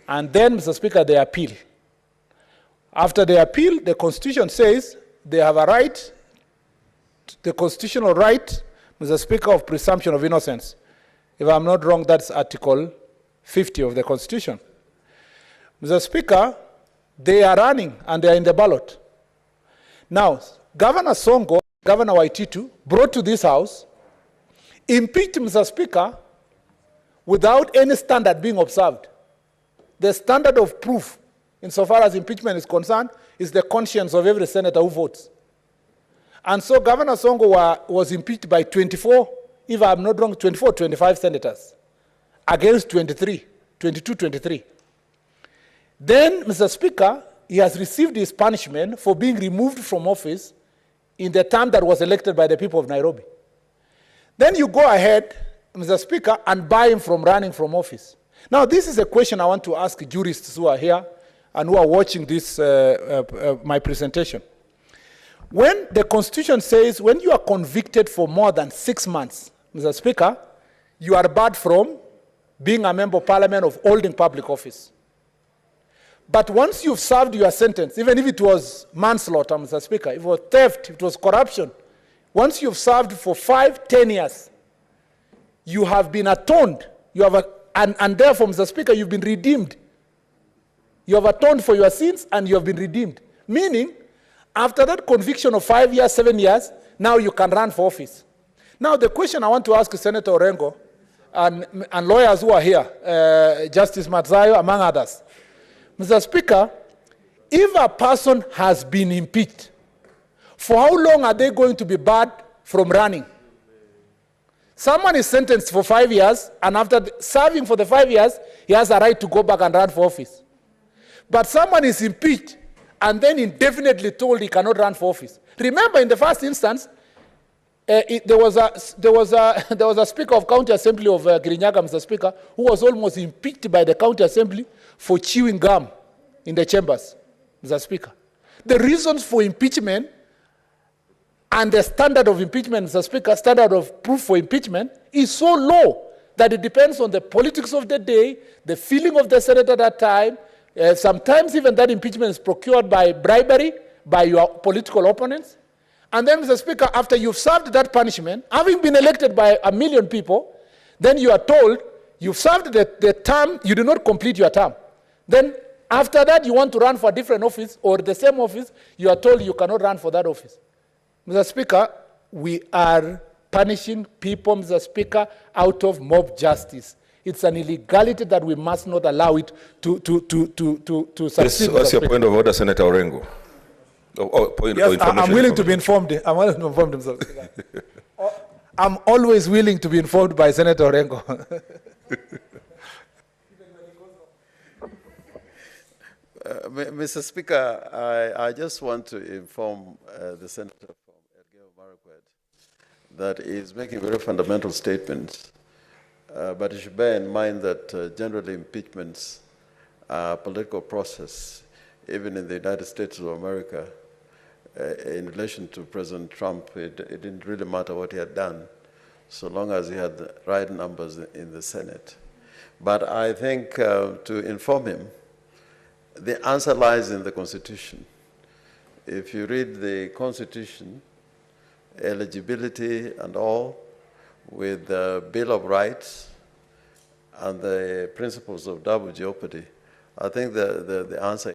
And then, Mr. Speaker, they appeal. After they appeal, the Constitution says they have a right, the constitutional right, Mr. Speaker, of presumption of innocence. If I'm not wrong, that's Article 50 of the Constitution. Mr. Speaker, they are running and they are in the ballot. Now, Governor Sonko, Governor Waititu, brought to this House, impeached Mr. Speaker without any standard being observed. The standard of proof, insofar as impeachment is concerned, is the conscience of every senator who votes. And so Governor Sonko was impeached by 24, if I'm not wrong, 24, 25 senators, against 22, 23. Then, Mr. Speaker, he has received his punishment for being removed from office in the term that was elected by the people of Nairobi. Then you go ahead, Mr. Speaker, and bar him from running from office. Now, this is a question I want to ask jurists who are here and who are watching this, my presentation. When the Constitution says when you are convicted for more than 6 months, Mr. Speaker, you are barred from being a member of parliament of holding public office. But once you've served your sentence, even if it was manslaughter, Mr. Speaker, if it was theft, if it was corruption, once you've served for 5, 10 years, you have been atoned. You have and therefore, Mr. Speaker, you've been redeemed. You have atoned for your sins and you have been redeemed. Meaning, after that conviction of 5 years, 7 years, now you can run for office. Now, the question I want to ask Senator Orengo and lawyers who are here, Justice Matzayo, among others. Mr. Speaker, if a person has been impeached, for how long are they going to be barred from running? Someone is sentenced for 5 years, and after serving for the 5 years, he has a right to go back and run for office. But someone is impeached, and then indefinitely told he cannot run for office. Remember, in the first instance, there was a Speaker of County Assembly of Kirinyaga, Mr. Speaker, who was almost impeached by the County Assembly for chewing gum in the chambers, Mr. Speaker. The reasons for impeachment and the standard of impeachment, Mr. Speaker, standard of proof for impeachment is so low that it depends on the politics of the day, the feeling of the senator at that time. Sometimes even that impeachment is procured by bribery, by your political opponents. And then, Mr. Speaker, after you've served that punishment, having been elected by 1 million people, then you are told you've served the term, you do not complete your term. Then after that, you want to run for a different office or the same office, you are told you cannot run for that office. Mr. Speaker, we are punishing people, Mr. Speaker, out of mob justice. It's an illegality that we must not allow it to succeed. What's your point of order, Senator Orengo? Yes, I'm willing to be informed. I'm willing to be informed, Mr. Speaker. I'm always willing to be informed by Senator Orengo. Mr. Speaker, I just want to inform the senator from that is making very fundamental statements. But you should bear in mind that generally impeachments are a political process, even in the United States of America. In relation to President Trump, it didn't really matter what he had done, so long as he had the right numbers in the Senate. But I think to inform him, the answer lies in the Constitution. If you read the Constitution, eligibility and all, with the Bill of Rights and the principles of double jeopardy, I think the answer